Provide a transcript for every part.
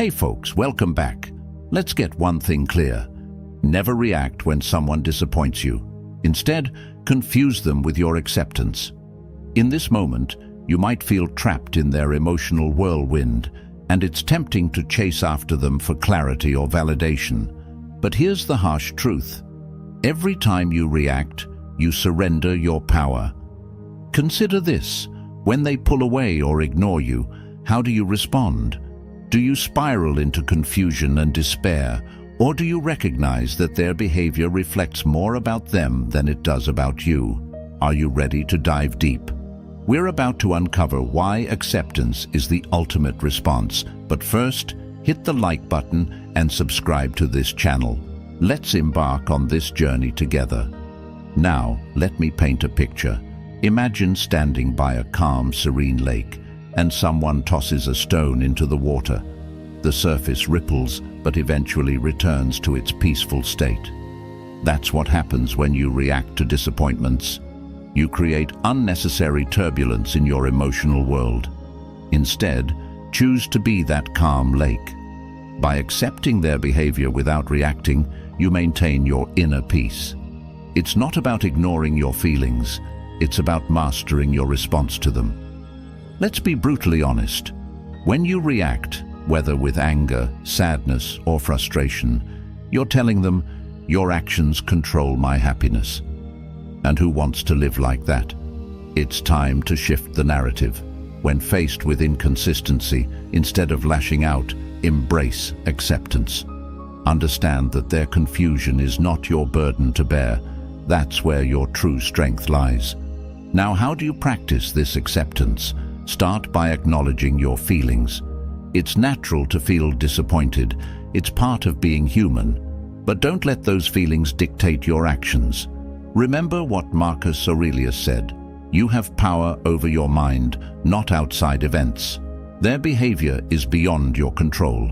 Hey folks, welcome back. Let's get one thing clear. Never react when someone disappoints you. Instead, confuse them with your acceptance. In this moment, you might feel trapped in their emotional whirlwind, and it's tempting to chase after them for clarity or validation. But here's the harsh truth. Every time you react, you surrender your power. Consider this. When they pull away or ignore you, how do you respond? Do you spiral into confusion and despair, or do you recognize that their behavior reflects more about them than it does about you? Are you ready to dive deep? We're about to uncover why acceptance is the ultimate response, but first, hit the like button and subscribe to this channel. Let's embark on this journey together. Now, let me paint a picture. Imagine standing by a calm, serene lake, and someone tosses a stone into the water. The surface ripples, but eventually returns to its peaceful state. That's what happens when you react to disappointments. You create unnecessary turbulence in your emotional world. Instead, choose to be that calm lake. By accepting their behavior without reacting, you maintain your inner peace. It's not about ignoring your feelings, it's about mastering your response to them. Let's be brutally honest. When you react, whether with anger, sadness, or frustration, you're telling them, your actions control my happiness. And who wants to live like that? It's time to shift the narrative. When faced with inconsistency, instead of lashing out, embrace acceptance. Understand that their confusion is not your burden to bear. That's where your true strength lies. Now, how do you practice this acceptance? Start by acknowledging your feelings. It's natural to feel disappointed. It's part of being human. But don't let those feelings dictate your actions. Remember what Marcus Aurelius said. You have power over your mind, not outside events. Their behavior is beyond your control.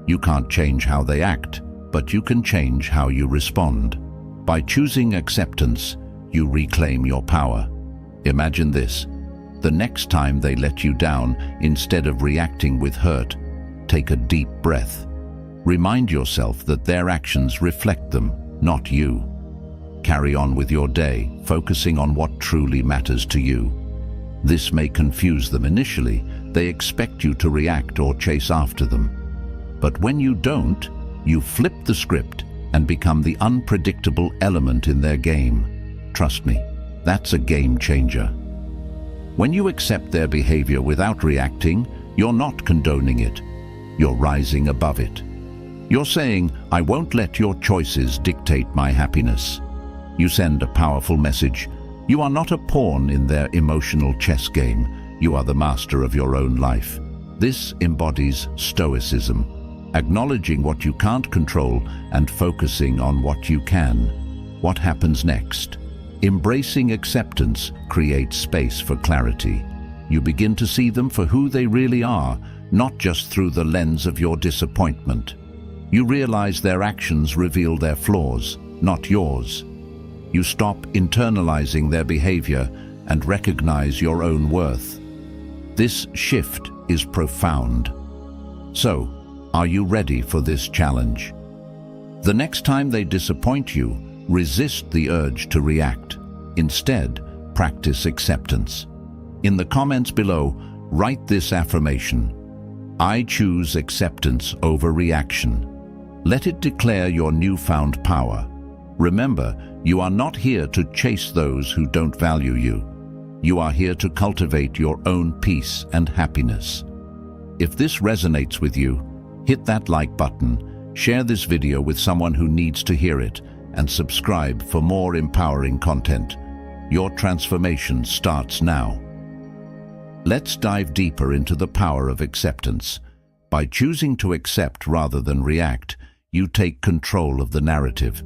You can't change how they act, but you can change how you respond. By choosing acceptance, you reclaim your power. Imagine this. The next time they let you down, instead of reacting with hurt, take a deep breath. Remind yourself that their actions reflect them, not you. Carry on with your day, focusing on what truly matters to you. This may confuse them initially. They expect you to react or chase after them. But when you don't, you flip the script and become the unpredictable element in their game. Trust me, that's a game changer. When you accept their behavior without reacting, you're not condoning it. You're rising above it. You're saying, I won't let your choices dictate my happiness. You send a powerful message. You are not a pawn in their emotional chess game. You are the master of your own life. This embodies Stoicism, acknowledging what you can't control and focusing on what you can. What happens next? Embracing acceptance creates space for clarity. You begin to see them for who they really are, not just through the lens of your disappointment. You realize their actions reveal their flaws, not yours. You stop internalizing their behavior and recognize your own worth. This shift is profound. So, are you ready for this challenge? The next time they disappoint you, resist the urge to react. Instead, practice acceptance. In the comments below, write this affirmation. I choose acceptance over reaction. Let it declare your newfound power. Remember, you are not here to chase those who don't value you. You are here to cultivate your own peace and happiness. If this resonates with you, hit that like button, share this video with someone who needs to hear it, and subscribe for more empowering content. Your transformation starts now. Let's dive deeper into the power of acceptance. By choosing to accept rather than react, you take control of the narrative.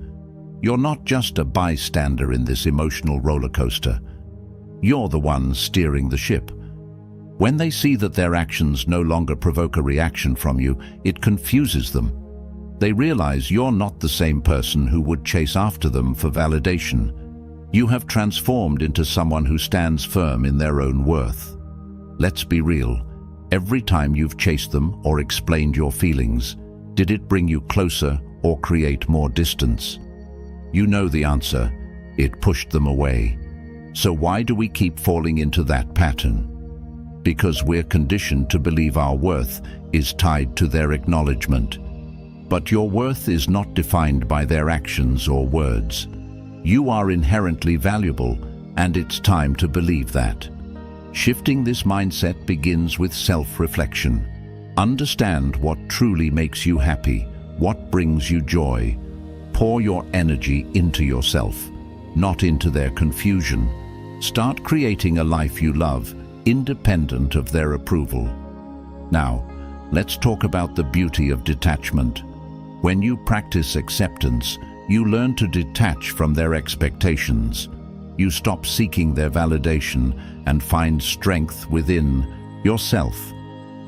You're not just a bystander in this emotional roller coaster. You're the one steering the ship. When they see that their actions no longer provoke a reaction from you, it confuses them. They realize you're not the same person who would chase after them for validation. You have transformed into someone who stands firm in their own worth. Let's be real. Every time you've chased them or explained your feelings, did it bring you closer or create more distance? You know the answer. It pushed them away. So why do we keep falling into that pattern? Because we're conditioned to believe our worth is tied to their acknowledgement. But your worth is not defined by their actions or words. You are inherently valuable, and it's time to believe that. Shifting this mindset begins with self-reflection. Understand what truly makes you happy, what brings you joy. Pour your energy into yourself, not into their confusion. Start creating a life you love, independent of their approval. Now, let's talk about the beauty of detachment. When you practice acceptance, you learn to detach from their expectations. You stop seeking their validation and find strength within yourself.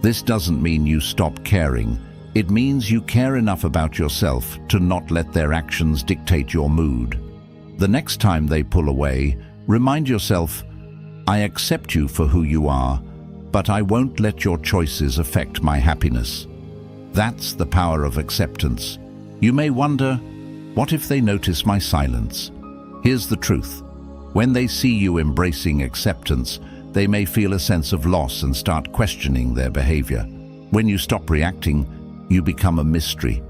This doesn't mean you stop caring. It means you care enough about yourself to not let their actions dictate your mood. The next time they pull away, remind yourself, I accept you for who you are, but I won't let your choices affect my happiness. That's the power of acceptance. You may wonder, what if they notice my silence? Here's the truth. When they see you embracing acceptance, they may feel a sense of loss and start questioning their behavior. When you stop reacting, you become a mystery.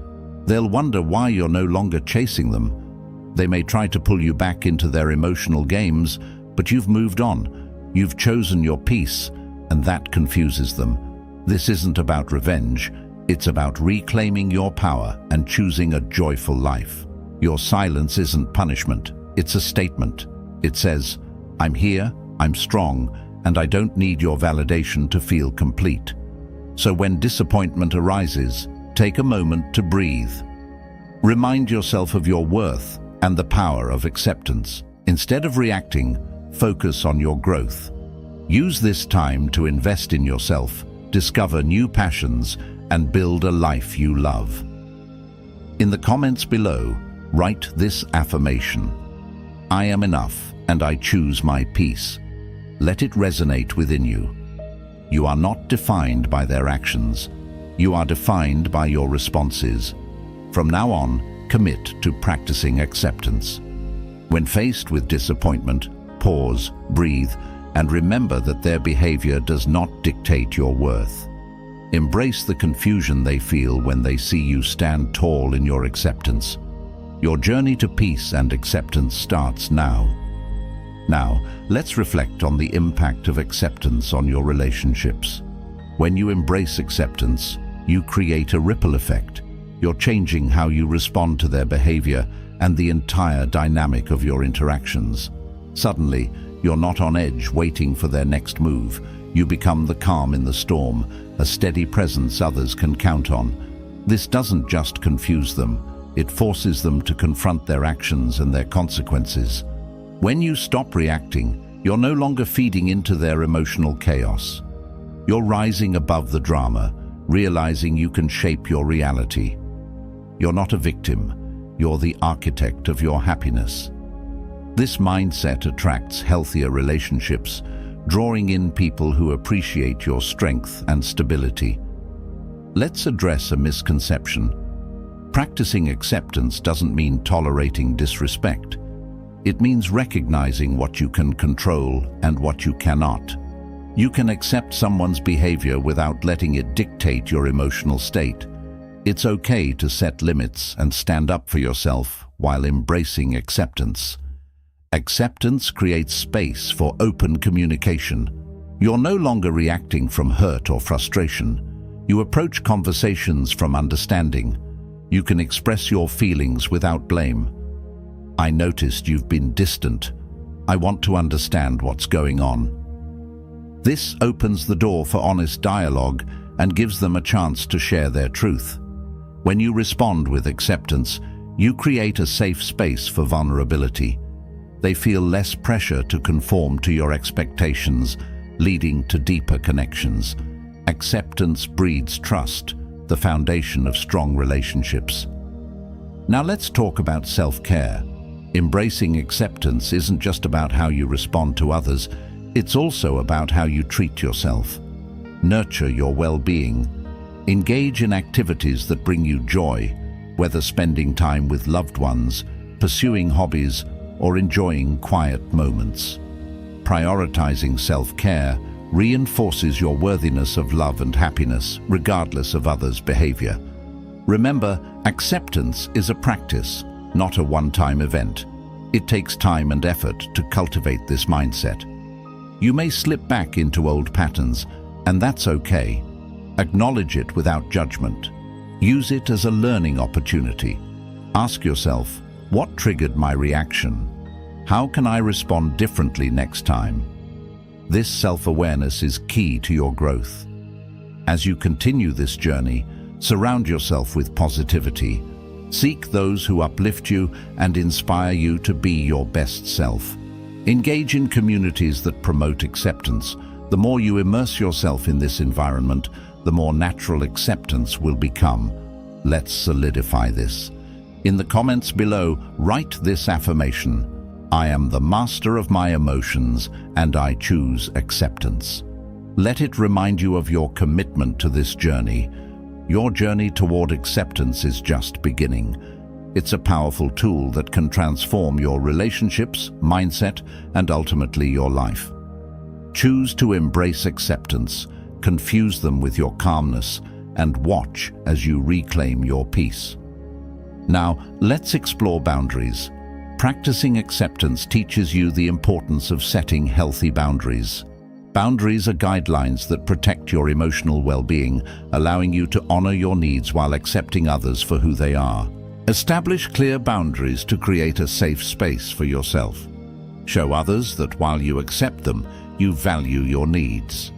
They'll wonder why you're no longer chasing them. They may try to pull you back into their emotional games, but you've moved on. You've chosen your peace, and that confuses them. This isn't about revenge. It's about reclaiming your power and choosing a joyful life. Your silence isn't punishment. It's a statement. It says, I'm here, I'm strong, and I don't need your validation to feel complete. So when disappointment arises, take a moment to breathe. Remind yourself of your worth and the power of acceptance. Instead of reacting, focus on your growth. Use this time to invest in yourself, discover new passions, and build a life you love. In the comments below, write this affirmation. I am enough, and I choose my peace. Let it resonate within you. You are not defined by their actions. You are defined by your responses. From now on, commit to practicing acceptance. When faced with disappointment, pause, breathe, and remember that their behavior does not dictate your worth. Embrace the confusion they feel when they see you stand tall in your acceptance. Your journey to peace and acceptance starts now. Now, let's reflect on the impact of acceptance on your relationships. When you embrace acceptance, you create a ripple effect. You're changing how you respond to their behavior and the entire dynamic of your interactions. Suddenly, you're not on edge waiting for their next move. You become the calm in the storm, a steady presence others can count on. This doesn't just confuse them. It forces them to confront their actions and their consequences. When you stop reacting, you're no longer feeding into their emotional chaos. You're rising above the drama, realizing you can shape your reality. You're not a victim. You're the architect of your happiness. This mindset attracts healthier relationships, drawing in people who appreciate your strength and stability. Let's address a misconception. Practicing acceptance doesn't mean tolerating disrespect. It means recognizing what you can control and what you cannot. You can accept someone's behavior without letting it dictate your emotional state. It's okay to set limits and stand up for yourself while embracing acceptance. Acceptance creates space for open communication. You're no longer reacting from hurt or frustration. You approach conversations from understanding. You can express your feelings without blame. I noticed you've been distant. I want to understand what's going on. This opens the door for honest dialogue and gives them a chance to share their truth. When you respond with acceptance, you create a safe space for vulnerability. They feel less pressure to conform to your expectations, leading to deeper connections. Acceptance breeds trust, the foundation of strong relationships. Now let's talk about self-care. Embracing acceptance isn't just about how you respond to others, it's also about how you treat yourself. Nurture your well-being. Engage in activities that bring you joy, whether spending time with loved ones, pursuing hobbies, or enjoying quiet moments. Prioritizing self-care reinforces your worthiness of love and happiness, regardless of others' behavior. Remember, acceptance is a practice, not a one-time event. It takes time and effort to cultivate this mindset. You may slip back into old patterns, and that's okay. Acknowledge it without judgment. Use it as a learning opportunity. Ask yourself, what triggered my reaction? How can I respond differently next time? This self-awareness is key to your growth. As you continue this journey, surround yourself with positivity. Seek those who uplift you and inspire you to be your best self. Engage in communities that promote acceptance. The more you immerse yourself in this environment, the more natural acceptance will become. Let's solidify this. In the comments below, write this affirmation: I am the master of my emotions and I choose acceptance. Let it remind you of your commitment to this journey. Your journey toward acceptance is just beginning. It's a powerful tool that can transform your relationships, mindset, and ultimately your life. Choose to embrace acceptance, confuse them with your calmness, and watch as you reclaim your peace. Now, let's explore boundaries. Practicing acceptance teaches you the importance of setting healthy boundaries. Boundaries are guidelines that protect your emotional well-being, allowing you to honor your needs while accepting others for who they are. Establish clear boundaries to create a safe space for yourself. Show others that while you accept them, you value your needs.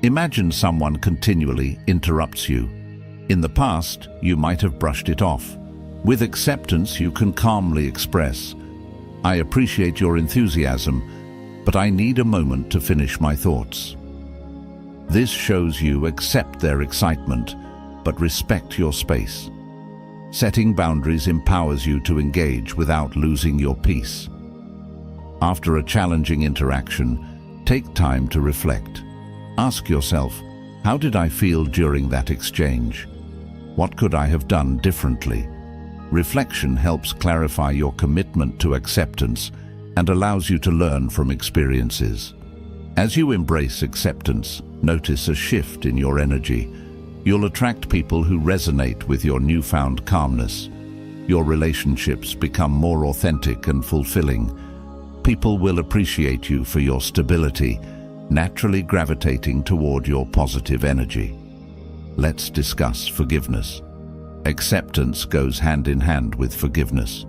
Imagine someone continually interrupts you. In the past, you might have brushed it off. With acceptance, you can calmly express, I appreciate your enthusiasm, but I need a moment to finish my thoughts. This shows you accept their excitement, but respect your space. Setting boundaries empowers you to engage without losing your peace. After a challenging interaction, take time to reflect. Ask yourself, how did I feel during that exchange? What could I have done differently? Reflection helps clarify your commitment to acceptance and allows you to learn from experiences. As you embrace acceptance, notice a shift in your energy. You'll attract people who resonate with your newfound calmness. Your relationships become more authentic and fulfilling. People will appreciate you for your stability, naturally gravitating toward your positive energy. Let's discuss forgiveness. Acceptance goes hand in hand with forgiveness.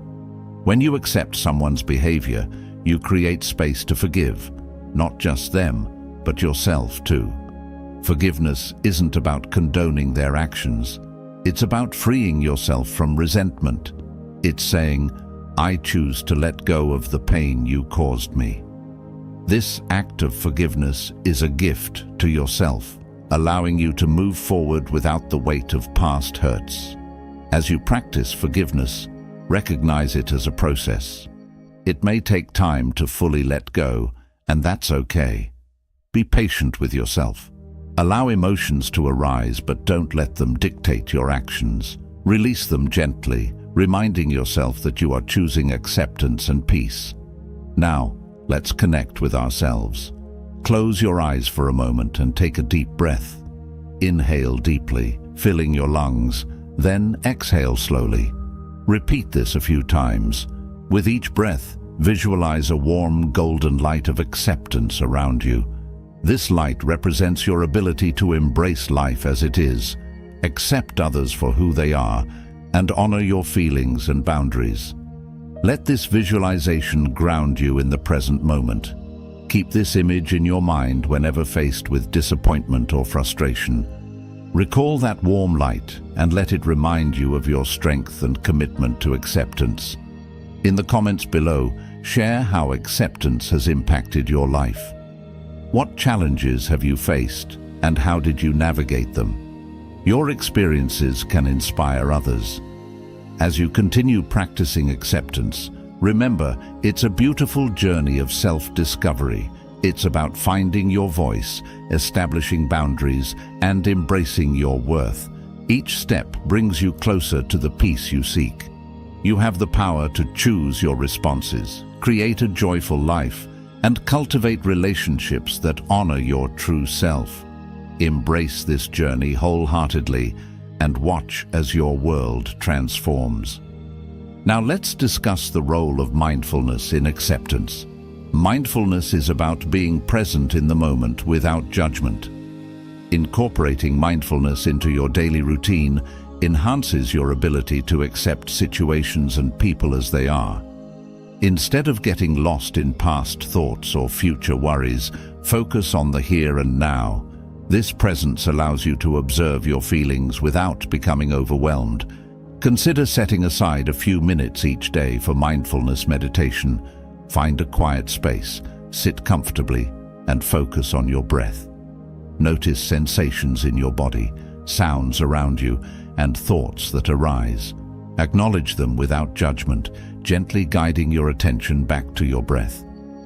When you accept someone's behavior, you create space to forgive, not just them, but yourself too. Forgiveness isn't about condoning their actions. It's about freeing yourself from resentment. It's saying, I choose to let go of the pain you caused me. This act of forgiveness is a gift to yourself, allowing you to move forward without the weight of past hurts. As you practice forgiveness, recognize it as a process. It may take time to fully let go, and that's okay. Be patient with yourself. Allow emotions to arise, but don't let them dictate your actions. Release them gently, reminding yourself that you are choosing acceptance and peace. Now, let's connect with ourselves. Close your eyes for a moment and take a deep breath. Inhale deeply, filling your lungs, then exhale slowly. Repeat this a few times. With each breath, visualize a warm golden light of acceptance around you. This light represents your ability to embrace life as it is, accept others for who they are, and honor your feelings and boundaries. Let this visualization ground you in the present moment. Keep this image in your mind whenever faced with disappointment or frustration. Recall that warm light and let it remind you of your strength and commitment to acceptance. In the comments below, share how acceptance has impacted your life. What challenges have you faced, and how did you navigate them? Your experiences can inspire others. As you continue practicing acceptance, remember, it's a beautiful journey of self-discovery, It's about finding your voice, establishing boundaries, and embracing your worth. Each step brings you closer to the peace you seek. You have the power to choose your responses, create a joyful life, and cultivate relationships that honor your true self. Embrace this journey wholeheartedly and watch as your world transforms. Now let's discuss the role of mindfulness in acceptance. Mindfulness is about being present in the moment without judgment. Incorporating mindfulness into your daily routine enhances your ability to accept situations and people as they are. Instead of getting lost in past thoughts or future worries, focus on the here and now. This presence allows you to observe your feelings without becoming overwhelmed. Consider setting aside a few minutes each day for mindfulness meditation. Find a quiet space, sit comfortably, and focus on your breath. Notice sensations in your body, sounds around you, and thoughts that arise. Acknowledge them without judgment, gently guiding your attention back to your breath.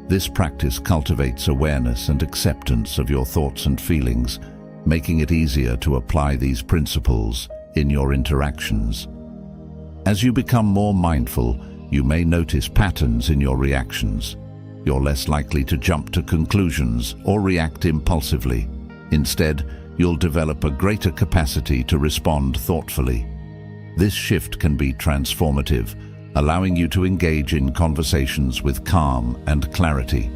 This practice cultivates awareness and acceptance of your thoughts and feelings, making it easier to apply these principles in your interactions. As you become more mindful, you may notice patterns in your reactions. You're less likely to jump to conclusions or react impulsively. Instead, you'll develop a greater capacity to respond thoughtfully. This shift can be transformative, allowing you to engage in conversations with calm and clarity.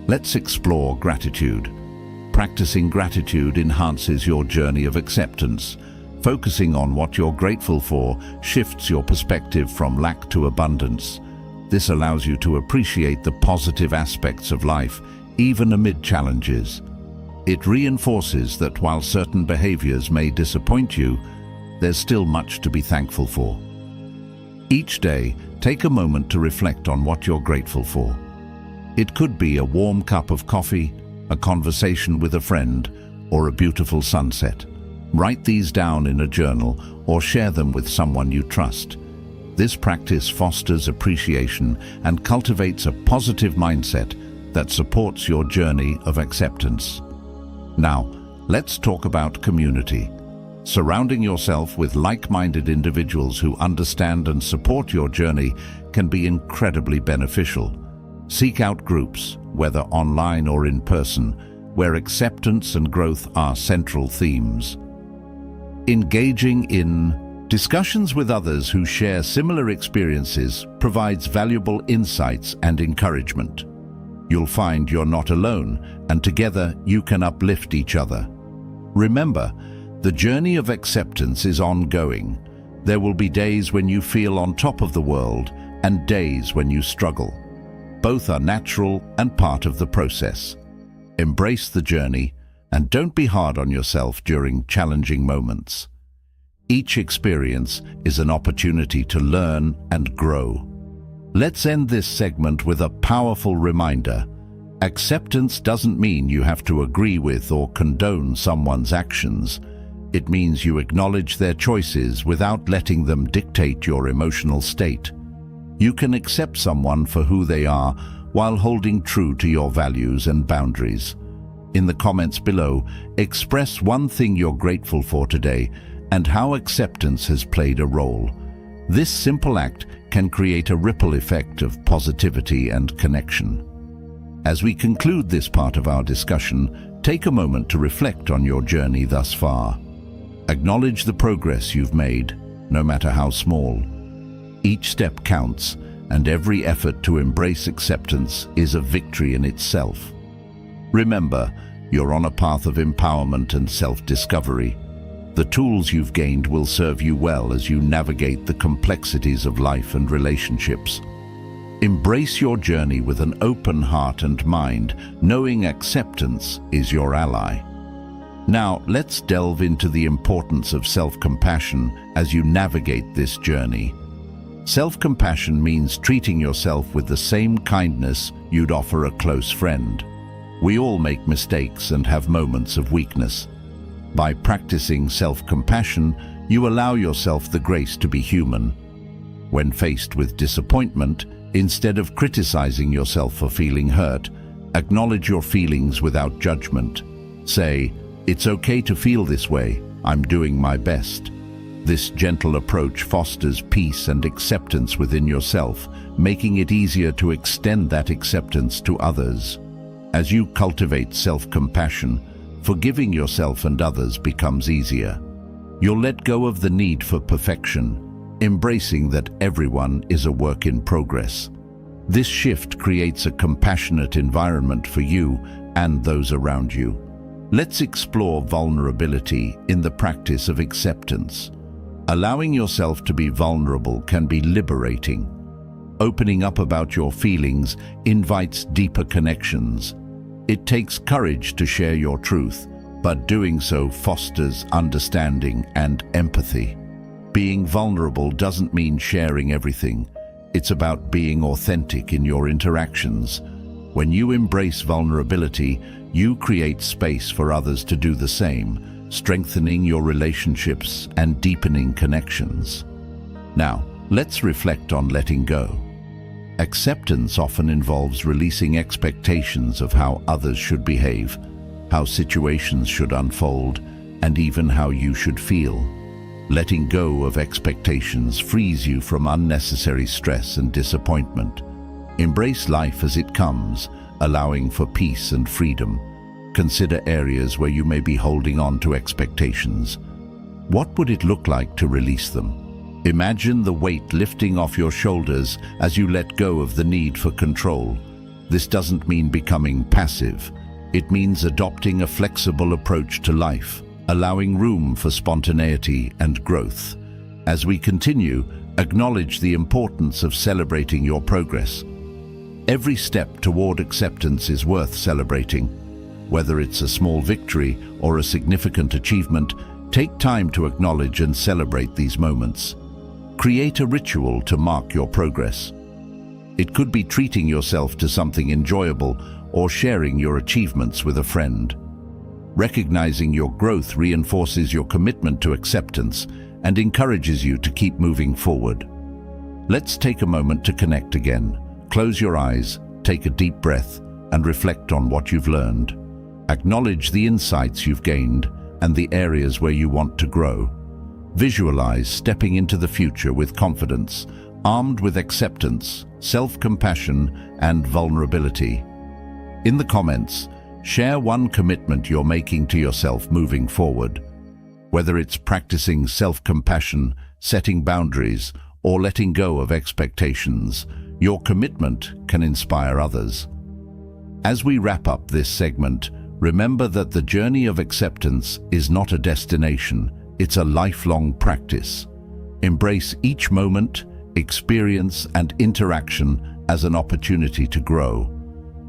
Let's explore gratitude. Practicing gratitude enhances your journey of acceptance. Focusing on what you're grateful for shifts your perspective from lack to abundance. This allows you to appreciate the positive aspects of life, even amid challenges. It reinforces that while certain behaviors may disappoint you, there's still much to be thankful for. Each day, take a moment to reflect on what you're grateful for. It could be a warm cup of coffee, a conversation with a friend, or a beautiful sunset. Write these down in a journal or share them with someone you trust. This practice fosters appreciation and cultivates a positive mindset that supports your journey of acceptance. Now, let's talk about community. Surrounding yourself with like-minded individuals who understand and support your journey can be incredibly beneficial. Seek out groups, whether online or in person, where acceptance and growth are central themes. Engaging in discussions with others who share similar experiences provides valuable insights and encouragement. You'll find you're not alone, and together you can uplift each other. Remember, the journey of acceptance is ongoing. There will be days when you feel on top of the world and days when you struggle. Both are natural and part of the process. Embrace the journey and don't be hard on yourself during challenging moments. Each experience is an opportunity to learn and grow. Let's end this segment with a powerful reminder. Acceptance doesn't mean you have to agree with or condone someone's actions. It means you acknowledge their choices without letting them dictate your emotional state. You can accept someone for who they are while holding true to your values and boundaries. In the comments below, express one thing you're grateful for today and how acceptance has played a role. This simple act can create a ripple effect of positivity and connection. As we conclude this part of our discussion, take a moment to reflect on your journey thus far. Acknowledge the progress you've made, no matter how small. Each step counts, and every effort to embrace acceptance is a victory in itself. Remember, you're on a path of empowerment and self-discovery. The tools you've gained will serve you well as you navigate the complexities of life and relationships. Embrace your journey with an open heart and mind, knowing acceptance is your ally. Now, let's delve into the importance of self-compassion as you navigate this journey. Self-compassion means treating yourself with the same kindness you'd offer a close friend. We all make mistakes and have moments of weakness. By practicing self-compassion, you allow yourself the grace to be human. When faced with disappointment, instead of criticizing yourself for feeling hurt, Acknowledge your feelings without judgment. Say, "It's okay to feel this way. I'm doing my best." This gentle approach fosters peace and acceptance within yourself, making it easier to extend that acceptance to others. As you cultivate self-compassion, forgiving yourself and others becomes easier. You'll let go of the need for perfection, embracing that everyone is a work in progress. This shift creates a compassionate environment for you and those around you. Let's explore vulnerability in the practice of acceptance. Allowing yourself to be vulnerable can be liberating. Opening up about your feelings invites deeper connections. It takes courage to share your truth, but doing so fosters understanding and empathy. Being vulnerable doesn't mean sharing everything. It's about being authentic in your interactions. When you embrace vulnerability, you create space for others to do the same, strengthening your relationships and deepening connections. Now, let's reflect on letting go. Acceptance often involves releasing expectations of how others should behave, how situations should unfold, and even how you should feel. Letting go of expectations frees you from unnecessary stress and disappointment. Embrace life as it comes, allowing for peace and freedom. Consider areas where you may be holding on to expectations. What would it look like to release them? Imagine the weight lifting off your shoulders as you let go of the need for control. This doesn't mean becoming passive. It means adopting a flexible approach to life, allowing room for spontaneity and growth. As we continue, acknowledge the importance of celebrating your progress. Every step toward acceptance is worth celebrating. Whether it's a small victory or a significant achievement, take time to acknowledge and celebrate these moments. Create a ritual to mark your progress. It could be treating yourself to something enjoyable or sharing your achievements with a friend. Recognizing your growth reinforces your commitment to acceptance and encourages you to keep moving forward. Let's take a moment to connect again. Close your eyes, take a deep breath, and reflect on what you've learned. Acknowledge the insights you've gained and the areas where you want to grow. Visualize stepping into the future with confidence, armed with acceptance, self-compassion, and vulnerability. In the comments, share one commitment you're making to yourself moving forward. Whether it's practicing self-compassion, setting boundaries, or letting go of expectations, your commitment can inspire others. As we wrap up this segment, remember that the journey of acceptance is not a destination, it's a lifelong practice. Embrace each moment, experience, and interaction as an opportunity to grow.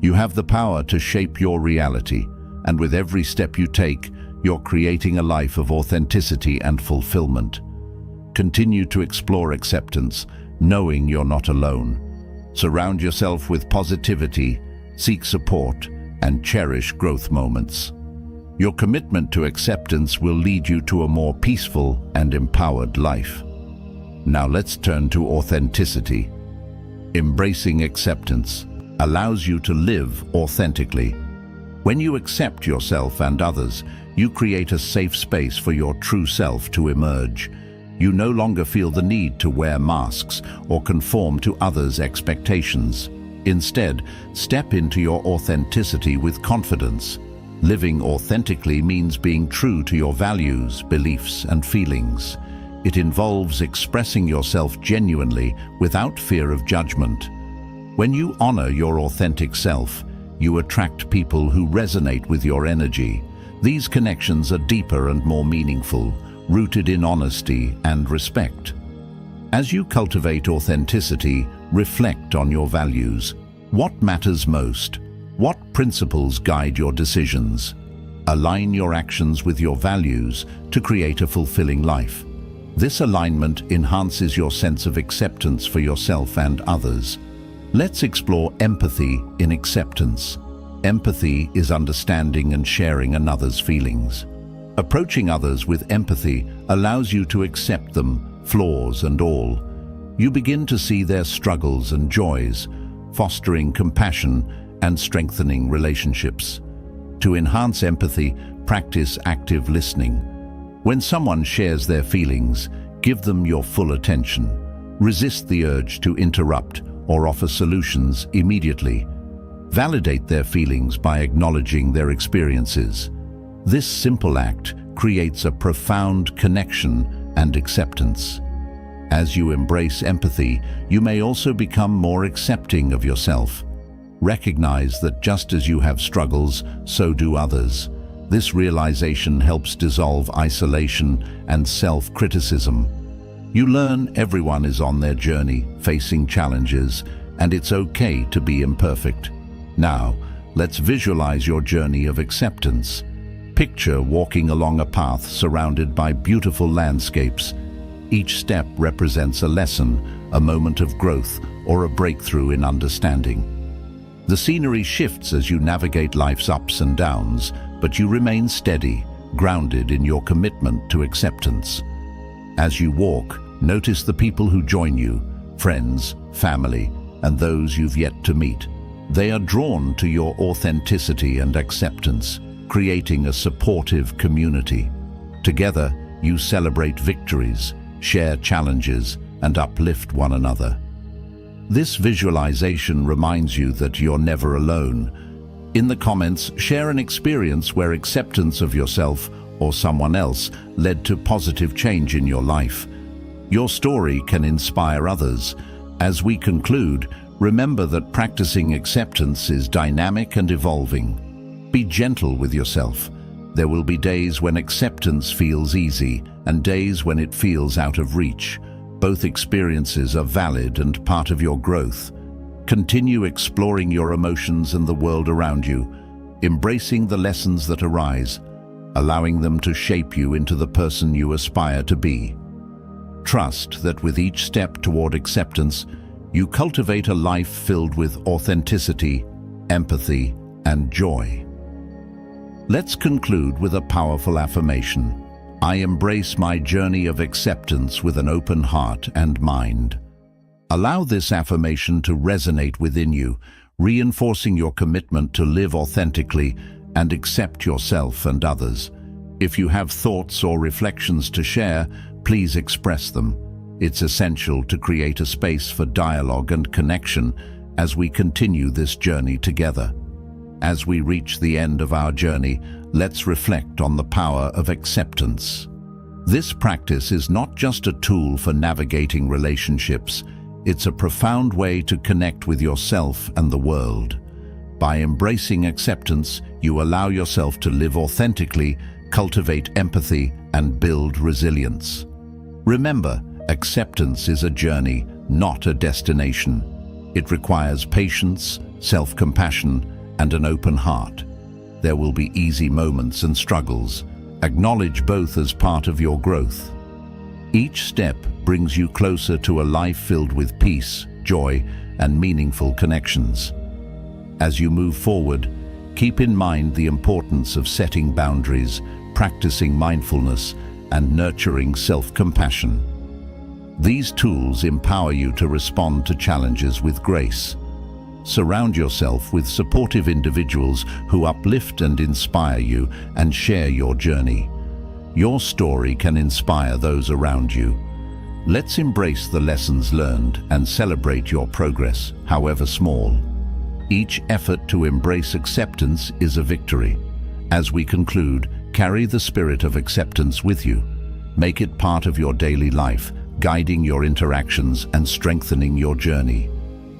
You have the power to shape your reality, and with every step you take, you're creating a life of authenticity and fulfillment. Continue to explore acceptance, knowing you're not alone. Surround yourself with positivity, seek support, and cherish growth moments. Your commitment to acceptance will lead you to a more peaceful and empowered life. Now let's turn to authenticity. Embracing acceptance allows you to live authentically. When you accept yourself and others, you create a safe space for your true self to emerge. You no longer feel the need to wear masks or conform to others' expectations. Instead, step into your authenticity with confidence. Living authentically means being true to your values, beliefs, and feelings. It involves expressing yourself genuinely without fear of judgment. When you honor your authentic self, you attract people who resonate with your energy. These connections are deeper and more meaningful, rooted in honesty and respect. As you cultivate authenticity, reflect on your values. What matters most? What principles guide your decisions? Align your actions with your values to create a fulfilling life. This alignment enhances your sense of acceptance for yourself and others. Let's explore empathy in acceptance. Empathy is understanding and sharing another's feelings. Approaching others with empathy allows you to accept them, flaws and all. You begin to see their struggles and joys, fostering compassion and strengthening relationships. To enhance empathy, practice active listening. When someone shares their feelings, give them your full attention. Resist the urge to interrupt or offer solutions immediately. Validate their feelings by acknowledging their experiences. This simple act creates a profound connection and acceptance. As you embrace empathy, you may also become more accepting of yourself. Recognize that just as you have struggles, so do others. This realization helps dissolve isolation and self-criticism. You learn everyone is on their journey, facing challenges, and it's okay to be imperfect. Now, let's visualize your journey of acceptance. Picture walking along a path surrounded by beautiful landscapes. Each step represents a lesson, a moment of growth, or a breakthrough in understanding. The scenery shifts as you navigate life's ups and downs, but you remain steady, grounded in your commitment to acceptance. As you walk, notice the people who join you, friends, family, and those you've yet to meet. They are drawn to your authenticity and acceptance, creating a supportive community. Together, you celebrate victories, share challenges, and uplift one another. This visualization reminds you that you're never alone. In the comments, share an experience where acceptance of yourself or someone else led to positive change in your life. Your story can inspire others. As we conclude, remember that practicing acceptance is dynamic and evolving. Be gentle with yourself. There will be days when acceptance feels easy and days when it feels out of reach. Both experiences are valid and part of your growth. Continue exploring your emotions and the world around you, embracing the lessons that arise, allowing them to shape you into the person you aspire to be. Trust that with each step toward acceptance, you cultivate a life filled with authenticity, empathy, and joy. Let's conclude with a powerful affirmation. I embrace my journey of acceptance with an open heart and mind. Allow this affirmation to resonate within you, reinforcing your commitment to live authentically and accept yourself and others. If you have thoughts or reflections to share, please express them. It's essential to create a space for dialogue and connection as we continue this journey together. As we reach the end of our journey, let's reflect on the power of acceptance. This practice is not just a tool for navigating relationships, it's a profound way to connect with yourself and the world. By embracing acceptance, you allow yourself to live authentically, cultivate empathy, and build resilience. Remember, acceptance is a journey, not a destination. It requires patience, self-compassion, and an open heart. There will be easy moments and struggles. Acknowledge both as part of your growth. Each step brings you closer to a life filled with peace, joy, and meaningful connections. As you move forward, keep in mind the importance of setting boundaries, practicing mindfulness, and nurturing self-compassion. These tools empower you to respond to challenges with grace. Surround yourself with supportive individuals who uplift and inspire you and share your journey. Your story can inspire those around you. Let's embrace the lessons learned and celebrate your progress, however small. Each effort to embrace acceptance is a victory. As we conclude, carry the spirit of acceptance with you. Make it part of your daily life, guiding your interactions and strengthening your journey.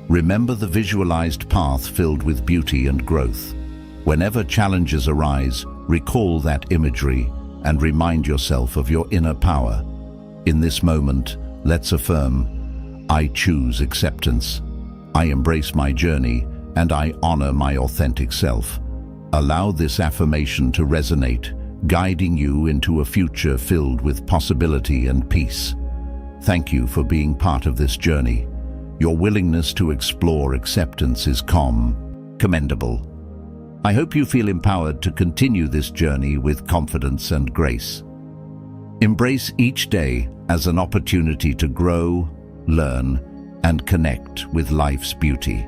Remember the visualized path filled with beauty and growth. Whenever challenges arise, recall that imagery and remind yourself of your inner power. In this moment, let's affirm, I choose acceptance. I embrace my journey and I honor my authentic self. Allow this affirmation to resonate, guiding you into a future filled with possibility and peace. Thank you for being part of this journey. Your willingness to explore acceptance is commendable. I hope you feel empowered to continue this journey with confidence and grace. Embrace each day as an opportunity to grow, learn, and connect with life's beauty.